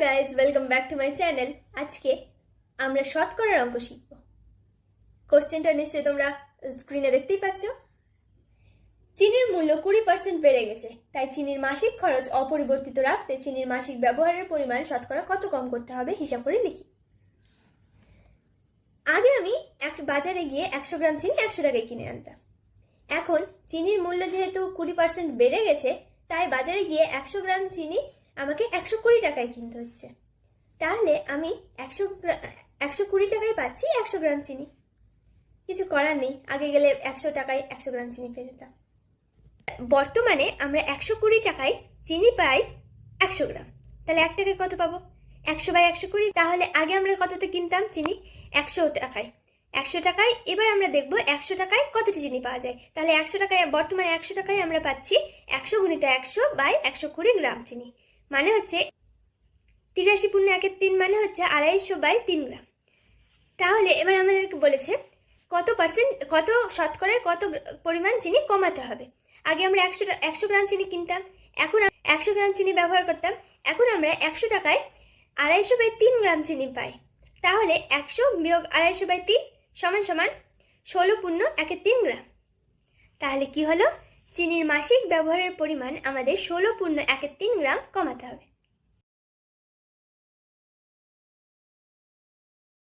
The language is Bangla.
Guys, welcome back to my channel. আজকে আমরা শতকরার অঙ্ক শিখব। কোশ্চেনটা নিশ্চয়ই তোমরা স্ক্রিনে দেখতেই পাচ্ছ। চিনির মূল্য 20% বেড়ে গেছে, তাই চিনির মাসিক খরচ অপরিবর্তিত রাখতে চিনির মাসিক ব্যবহারের পরিমাণ শতকরা কত কম করতে হবে হিসাব করে লিখি। আগে আমি বাজারে গিয়ে 100 গ্রাম চিনি 100 টাকায় কিনে আনতাম। এখন চিনির মূল্য যেহেতু 20% বেড়ে গেছে, তাই বাজারে গিয়ে 100 গ্রাম চিনি আমাকে 120 টাকায় কিনতে হচ্ছে। তাহলে আমি 120 টাকায় পাচ্ছি 100 গ্রাম চিনি। কিছু করার নেই, আগে গেলে 100 টাকায় 100 গ্রাম চিনি পেয়ে যেতাম। বর্তমানে আমরা 120 টাকায় চিনি পাই 100 গ্রাম। তাহলে 1 টাকায় কত পাবো? 100/120। তাহলে আগে আমরা কততে কিনতাম চিনি? 100 টাকায়। 100 টাকায় এবার আমরা দেখব 100 টাকায় কতটি চিনি পাওয়া যায়। তাহলে 100 টাকায়, বর্তমানে 100 টাকায় আমরা পাচ্ছি 100 × 100/120 গ্রাম চিনি, মানে হচ্ছে 83 × 1/3, মানে হচ্ছে 250/3 গ্রাম। তাহলে এবার আমাদেরকে বলেছে কত শতকরায় কত পরিমাণ চিনি কমাতে হবে। আগে আমরা 100 গ্রাম চিনি কিনতাম, এখন 100 গ্রাম চিনি ব্যবহার করতাম। এখন আমরা 100 টাকায় 250/3 গ্রাম চিনি পাই। তাহলে 100 - 250/3 = 16.13 গ্রাম। তাহলে কি হলো? চিনির মাসিক ব্যবহারের পরিমাণ আমাদের 16.13 গ্রাম কমাতে হবে।